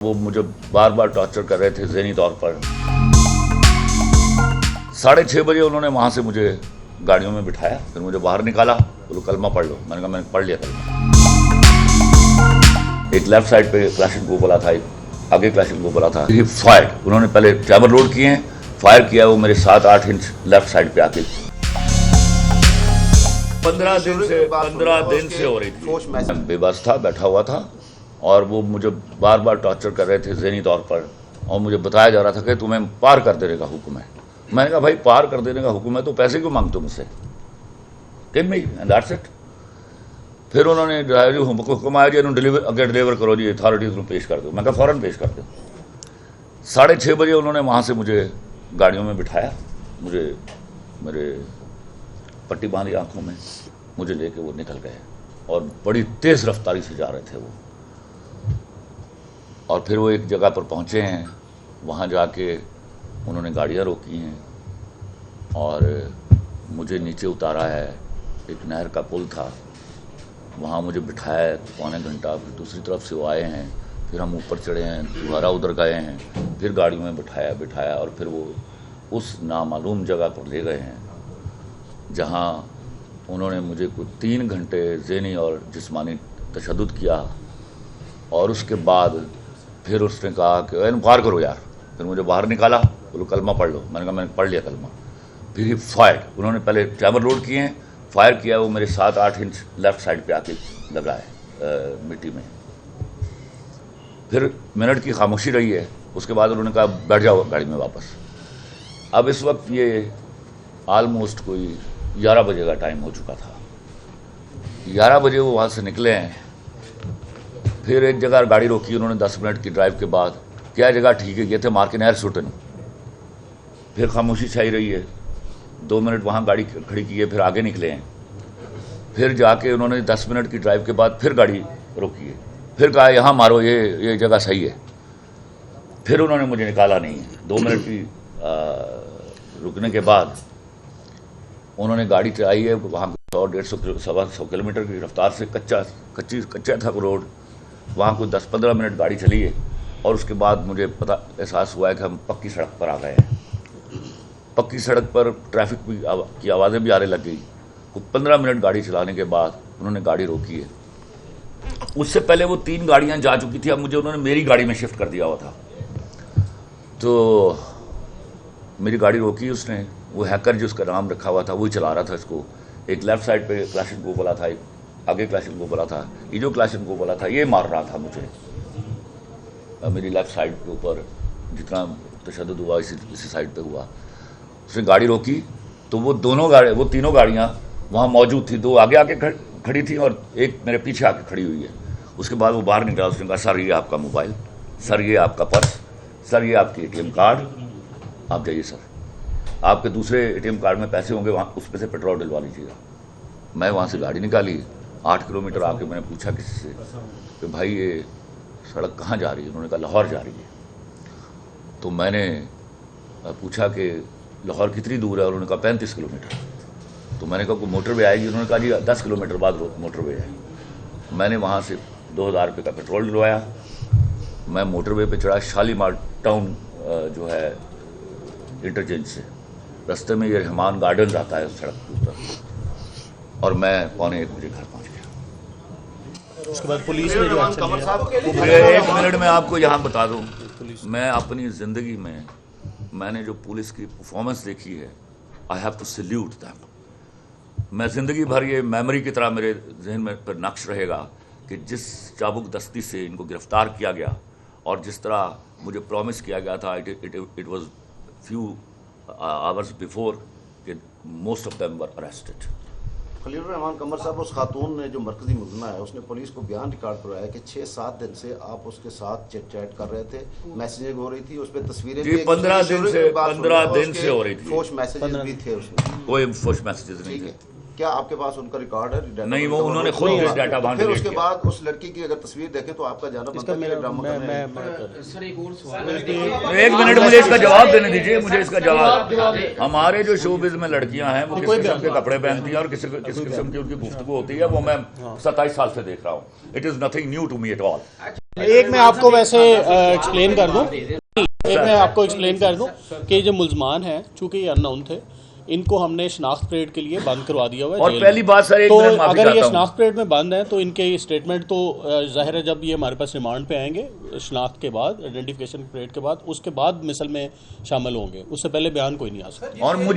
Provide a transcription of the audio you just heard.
وہ مجھے بار بار ٹارچر کر رہے تھے ذہنی طور پر۔ 6:30 بجے انہوں نے وہاں سے مجھے گاڑیوں میں بٹھایا، پھر مجھے باہر نکالا، بولو کلمہ پڑھ لو۔ میں نے کہا میں نے پڑھ لیا کلمہ۔ ایک لیفٹ سائڈ پہ کلاشنکوف بولا تھا، ایک آگے کلاشنکوف بولا تھا۔ فائر، انہوں نے پہلے ٹریور لوڈ کیے ہیں، فائر کیا، وہ میرے 7-8 انچ لیفٹ سائڈ پہ آ کے 15 دن سے ہو رہی تھی۔ میں بے بس تھا، بیٹھا ہوا تھا، اور وہ مجھے بار بار ٹارچر کر رہے تھے ذہنی طور پر، اور مجھے بتایا جا رہا تھا کہ تمہیں پار کر دینے کا حکم ہے۔ میں نے کہا بھائی پار کر دینے کا حکم ہے تو پیسے کیوں مانگتے ہو مجھ سے؟ That's it. پھر انہوں نے حکم آیا جی اگر ڈلیور کرو جی، اتھارٹیز کو پیش کر دو۔ میں کہا فوراً پیش کر دو۔ 6:30 بجے انہوں نے وہاں سے مجھے گاڑیوں میں بٹھایا، مجھے میرے پٹی باندھی آنکھوں میں، مجھے لے کے وہ نکل گئے، اور بڑی تیز رفتاری سے جا رہے تھے وہ۔ اور پھر وہ ایک جگہ پر پہنچے ہیں، وہاں جا کے انہوں نے گاڑیاں روکی ہیں اور مجھے نیچے اتارا ہے۔ ایک نہر کا پل تھا، وہاں مجھے بٹھایا ہے پونے گھنٹہ، پھر دوسری طرف سے وہ آئے ہیں، پھر ہم اوپر چڑھے ہیں، دوبارہ ادھر گئے ہیں، پھر گاڑیوں میں بٹھایا اور پھر وہ اس نامعلوم جگہ پر لے گئے ہیں، جہاں انہوں نے مجھے کچھ 3 گھنٹے ذہنی اور جسمانی تشدد کیا۔ اور اس کے بعد پھر اس نے کہا کہ انکار کرو یار، پھر مجھے باہر نکالا، بولو کلمہ پڑھ لو۔ میں نے کہا میں نے پڑھ لیا کلمہ۔ پھر ہی فائر، انہوں نے پہلے ٹریور لوڈ کیے ہیں، فائر کیا، وہ میرے 7-8 انچ لیفٹ سائڈ پہ آ کے لگا ہے مٹی میں۔ پھر منٹ کی خاموشی رہی ہے، اس کے بعد انہوں نے کہا بیٹھ جاؤ گاڑی میں واپس۔ اب اس وقت یہ آلموسٹ کوئی 11 بجے کا ٹائم ہو چکا تھا۔ 11 بجے وہ وہاں سے نکلے ہیں، پھر ایک جگہ گاڑی روکی انہوں نے 10 منٹ کی ڈرائیو کے بعد۔ کیا جگہ ٹھیک ہے، یہ تھے مار کے نہر سوٹن۔ پھر خاموشی چھائی رہی ہے، 2 منٹ وہاں گاڑی کھڑی کی ہے، پھر آگے نکلے ہیں۔ پھر جا کے انہوں نے 10 منٹ کی ڈرائیو کے بعد پھر گاڑی روکی ہے، پھر کہا یہاں مارو، یہ جگہ صحیح ہے۔ پھر انہوں نے مجھے نکالا نہیں ہے۔ 2 منٹ کی رکنے کے بعد انہوں نے گاڑی چلائی ہے، وہاں 100-150 کلومیٹر کی رفتار سے، کچا تھا روڈ، وہاں کوئی 10-15 منٹ گاڑی چلی ہے، اور اس کے بعد مجھے احساس ہوا ہے کہ ہم پکی سڑک پر آ گئے ہیں۔ پکی سڑک پر ٹریفک کی آوازیں بھی آنے لگ گئی۔ کچھ 15 منٹ گاڑی چلانے کے بعد انہوں نے گاڑی روکی ہے۔ اس سے پہلے وہ 3 گاڑیاں جا چکی تھی، اب مجھے انہوں نے میری گاڑی میں شفٹ کر دیا ہوا تھا۔ تو میری گاڑی روکی اس نے، وہ ہیکر جس کا نام رکھا ہوا تھا وہی چلا رہا تھا اس کو۔ ایک لیفٹ سائڈ پہ کلاشنکوف والا تھا، ایک آگے کلاشنکوف والا تھا۔ یہ جو کلاشنکوف والا تھا یہ مار رہا تھا مجھے، میری لیفٹ سائڈ کے اوپر جتنا تشدد ہوا اسی سائڈ پہ ہوا۔ اس نے گاڑی روکی تو وہ تینوں گاڑیاں وہاں موجود تھی، 2 آگے کھڑی تھیں اور ایک میرے پیچھے آ کے کھڑی ہوئی ہے۔ اس کے بعد وہ باہر نکلا، اس نے کہا سر یہ آپ کا موبائل، سر یہ آپ کا پرس، سر یہ آپ کی ATM کارڈ، آپ جائیے سر، آپ کے دوسرے ATM کارڈ میں پیسے ہوں گے، وہاں اس پہ سے پیٹرول ڈلوا لیجیے گا۔ میں وہاں سے گاڑی نکالی، 8 کلومیٹر آ کے میں نے پوچھا کسی سے کہ بھائی یہ سڑک کہاں جا رہی ہے؟ انہوں نے کہا لاہور جا رہی ہے۔ تو میں نے پوچھا کہ لاہور کتنی دور ہے؟ انہوں نے کہا 35 کلومیٹر۔ تو میں نے کہا کوئی موٹر وے آئے گی؟ انہوں نے کہا جی 10 کلومیٹر بعد موٹر وے ہے۔ میں نے وہاں سے 2000 روپے کا پیٹرول ڈلوایا، میں موٹر وے پہ چڑھا، شالیمار ٹاؤن جو ہے انٹرچینج سے، رستے میں یہ رحمان گارڈنز آتا ہے اس سڑک کے اوپر، اور میں 1:15 بجے گھر پہنچ گیا۔ اس کے بعد پولیس نے جو ایکشن لیا، 1 منٹ میں آپ کو یہاں بتا دوں، میں اپنی زندگی میں نے جو پولیس کی پرفارمنس دیکھی ہے، I have to salute them. میں زندگی بھر یہ میموری کی طرح میرے ذہن میں پر نقش رہے گا کہ جس چابک دستی سے ان کو گرفتار کیا گیا، اور جس طرح مجھے پرومس کیا گیا تھا، it was few hours before کہ most of them were arrested. Khalil ur-Rehman Qamar صاحب، اس خاتون نے جو مرکزی ملزمہ ہے اس نے پولیس کو بیان ریکارڈ کروایا کہ 6-7 دن سے آپ اس کے ساتھ چیٹ کر رہے تھے، میسیجنگ ہو رہی تھی، اس پہ تصویریں جی 15 دن سے ہو رہی تھی، فوش میسیجز بھی تھے اس میں۔ کوئی فوش میسیجز نہیں تھے۔ کیا آپ کے پاس ان کا ریکارڈ ہے؟ نہیں، وہ انہوں نے خود ڈیٹا وہاں پھر اس ڈیلیٹ کے کیا۔ بعد اس لڑکی کی اگر تصویر دیکھیں تو آپ کا جانا بنتا ہے کہ ڈرامہ کرنے ہیں۔ سر ایک اور سوال ایک منٹ مجھے اس کا جواب دینے دیجیے، مجھے اس کا جواب۔ ہمارے جو شوبز میں لڑکیاں ہیں وہ کس قسم کے کپڑے پہنتی ہیں اور کس قسم کی ان کی گفتگو ہوتی ہے، وہ میں 27 سال سے دیکھ رہا ہوں۔ It is nothing new to me at all. ایک میں آپ کو ویسے ایکسپلین کر دوں کہ جو ملزمان ہیں چونکہ یہ ان نون تھے، ان کو ہم نے شناخت پریڈ کے لیے بند کروا دیا ہوا ہے۔ اور پہلی بات سر، ایک تو منٹ معافی اگر یہ چاہتا ہوں، شناخت پریڈ میں بند ہیں تو ان کے اسٹیٹمنٹ تو ظاہر ہے جب یہ ہمارے پاس ریمانڈ پہ آئیں گے شناخت کے بعد، آئیڈینٹیفیکیشن پریڈ کے بعد، اس کے بعد مثل میں شامل ہوں گے، اس سے پہلے بیان کوئی نہیں آ سکتا۔ اور مجھے